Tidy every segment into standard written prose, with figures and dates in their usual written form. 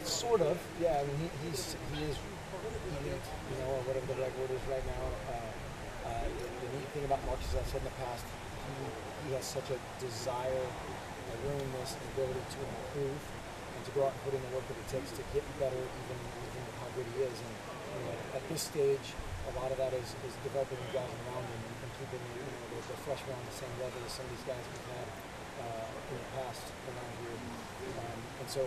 Sort of, yeah. I mean, he is elite, or whatever the right word is right now. The neat thing about Marcus, as I've said in the past, he has such a desire, a willingness, and ability to improve, and to go out and put in the work that it takes to get better, even with how good he is. And at this stage, a lot of that is developing the guys around him and keeping the freshmen on the same level as some of these guys we've had in the past around here. And so,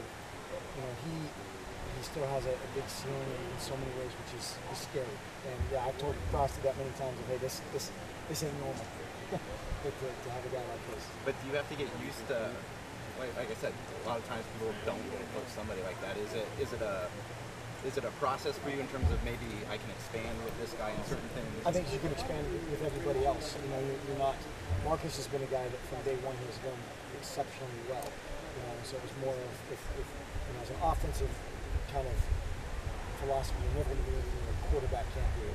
he still has a big ceiling in so many ways, which is scary. And yeah, I've told Frosty that many times. Hey, this ain't normal. to have a guy like this. But do you have to get used to, like I said, a lot of times people don't want to coach somebody like that. Is it a process for you in terms of maybe I can expand with this guy in certain things? I think you can expand with everybody else. You're not. Marcus has been a guy that from day one has done exceptionally well. So it was more of if as an offensive kind of philosophy, you're never going to do anything a quarterback can't do.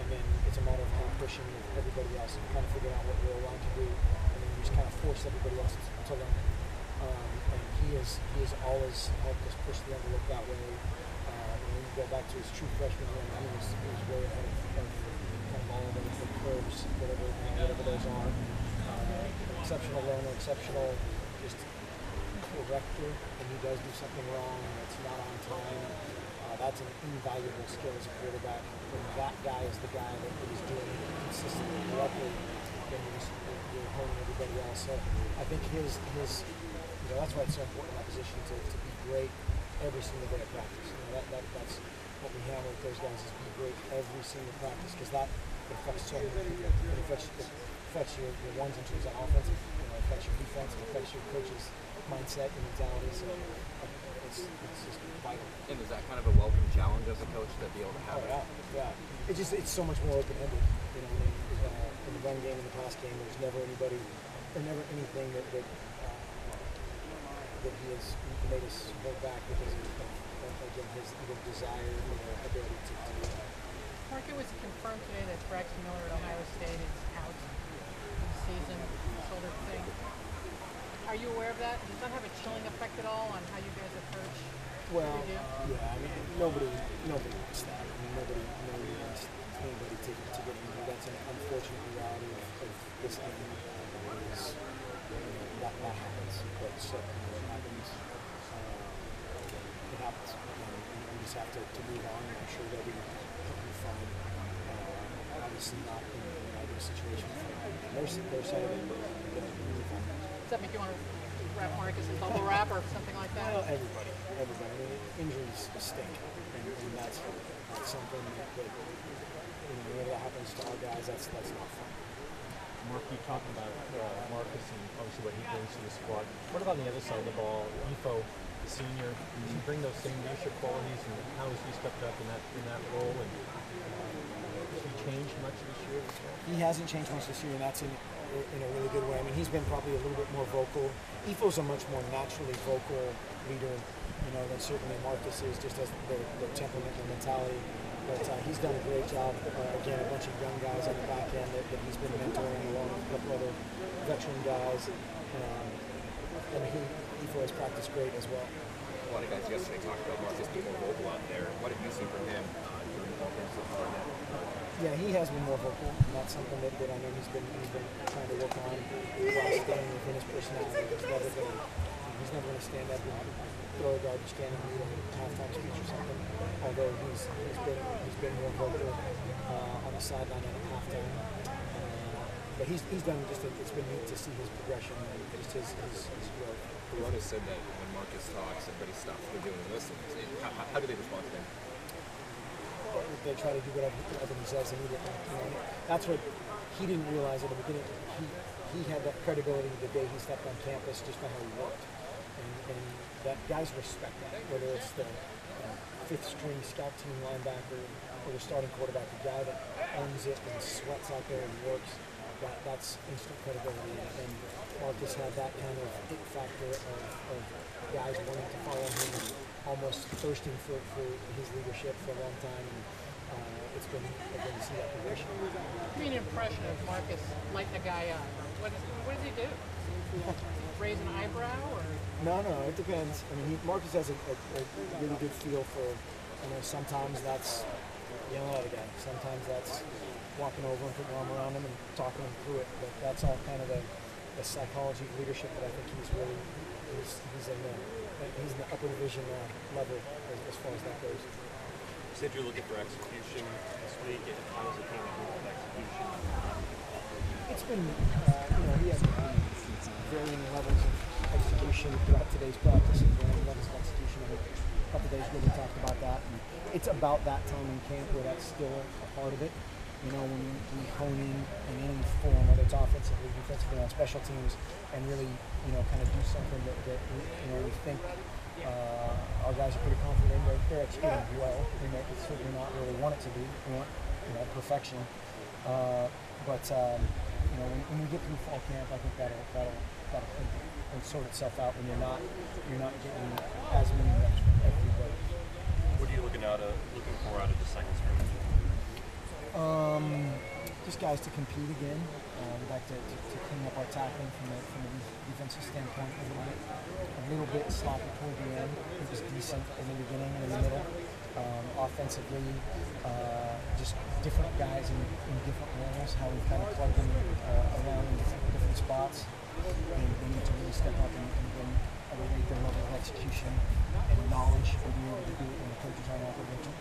And then it's a matter of kind of pushing everybody else and kind of figuring out what you're allowed to do, and then you just kind of force everybody else to learn. And he has always helped us push the envelope that way. When you go back to his true freshman year, he was way ahead of kind of all of those curves, whatever those are. Exceptional learner, exceptional just corrector, and he does do something wrong and it's not on time. That's an invaluable skill as a quarterback. When that guy is the guy that is doing it consistently correctly, then you're holding everybody else. So I think his that's why it's so important in that position to be great every single day of practice. That's what we hammer with those guys, is be great every single practice, because that affects so many people. It affects your ones and twos on offense. It affects your defense. It affects your coach's mindset and mentality. So it's just vital. And is that kind of a welcome challenge as a coach to be able to have? Oh yeah. It's so much more open-ended. In the run game and the pass game, there's never anything that he has made us hold back because of his either desire or ability to do that. Mark, it was confirmed today that Braxton Miller at Ohio State is out for the season, shoulder thing. Are you aware of that? Does that have a chilling effect at all on how you guys approach what you do? Yeah, I mean, nobody wants that. I mean, nobody wants anybody to get injured. That's an unfortunate reality of this game. That happens, but certainly it happens. It happens. And we just have to move on, and I'm sure they'll be fine. Obviously not in an ideal situation from their side of it, but does that make you want to wrap Marcus in bubble wrap or something like that? Well, everybody. I mean, injuries stink, and that's something that whenever that happens to our guys, that's not fun. Mark, you talked about Marcus and obviously what he brings to the squad. What about on the other side of the ball? Efo, the senior, does he bring those same leadership qualities, and how has he stepped up in that role? And has he changed much this year? He hasn't changed much this year, and that's in a really good way. I mean, he's been probably a little bit more vocal. Efo's a much more naturally vocal leader, than certainly Marcus is, just as the temperament and mentality. But he's done a great job. Again, a bunch of young guys on the back end that he's been mentoring along with a couple other veteran guys. And Efo has practiced great as well. A lot of guys yesterday talked about Marcus being more vocal out there. What have you seen from him during the offensive coordinator? Yeah, he has been more vocal, and that's something that I know he's been trying to work on while staying within his personality. He's never going to stand up and throw a garbage can and read a halftime speech or something. Although he's been more vocal on the sideline and at halftime. But he's done it's been neat to see his progression and just his growth. A lot has said that when Marcus talks, everybody stops what they're doing and listens. How do they respond to him? They try to do whatever he says immediately. That's what he didn't realize at the beginning. He had that credibility the day he stepped on campus just by how he worked. And that guys respect that, whether it's the fifth string scout team linebacker or the starting quarterback, the guy that owns it and sweats out there and works, that's instant credibility. And Marcus had that kind of it factor of guys wanting to follow him and almost thirsting for his leadership for a long time. And it's been again to see that progression. Give me an impression of Marcus lighting a guy up. What does he do? raise an eyebrow, or? No, it depends. I mean, Marcus has a really good feel for, sometimes that's yelling at a guy. Sometimes that's walking over and putting your arm around him and talking him through it. But that's all kind of the psychology of leadership that I think he's in the upper division level as far as that goes. You said you're looking for execution this week, and how is it coming with execution? It's been, he had varying levels of execution throughout today's practice and varying levels of execution. I think a couple of days ago we talked about that. And it's about that time in camp where that's still a part of it. When we hone in any form, whether it's offensively, defensively, on special teams, and really, kind of do something that we think our guys are pretty confident in. They're executing well. It's certainly not where we want it to be. We want, perfection. But when we get through fall camp, I think that'll think and sort itself out when you're not getting as many reps from everybody. What are you looking for out of the second scrimmage? Just guys to compete again. We'd like to clean up our tackling from a defensive standpoint a little bit sloppy toward the end. It was decent in the beginning and in the middle. Offensively, just different guys in different roles, how we've kind of plugged them around in different spots. And they need to really step up and elevate their level of execution and knowledge and be able to do it when the coaches aren't out there with them.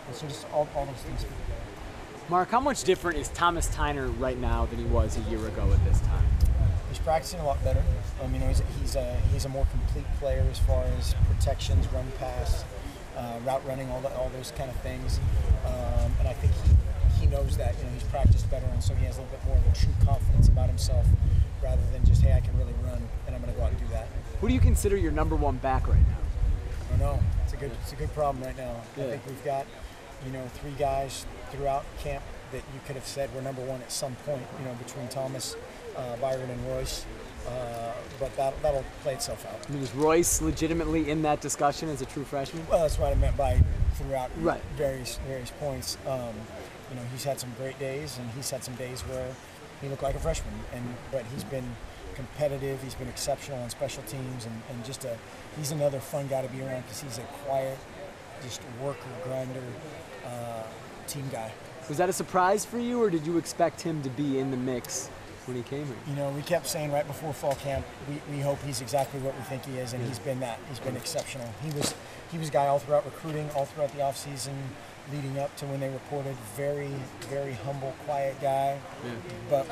And so just all those things fit together. Mark, how much different is Thomas Tyner right now than he was a year ago at this time? He's practicing a lot better. He's a more complete player as far as protections, run pass, route running, all those kind of things. And I think he knows that. He's practiced better, and so he has a little bit more of a true confidence about himself, rather than just, hey, I can really run, and I'm going to go out and do that. Who do you consider your number one back right now? I don't know. It's a good problem right now. Yeah. I think we've got, 3 guys throughout camp that you could have said were number one at some point, between Thomas, Byron, and Royce. But that'll play itself out. Is Royce legitimately in that discussion as a true freshman? Well, that's what I meant by throughout right. various points. He's had some great days, and he's had some days where he looked like a freshman. But he's been competitive. He's been exceptional on special teams, and he's another fun guy to be around because he's a quiet, just worker, grinder, team guy. Was that a surprise for you, or did you expect him to be in the mix when he came here? We kept saying right before fall camp, we hope he's exactly what we think he is, and he's been that. He's been exceptional. He was a guy all throughout recruiting, all throughout the offseason, leading up to when they reported. Very, very humble, quiet guy. Yeah. But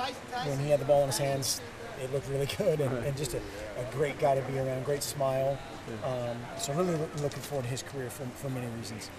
when he had the ball in his hands, it looked really good, and just a great guy to be around, great smile. So really looking forward to his career for many reasons.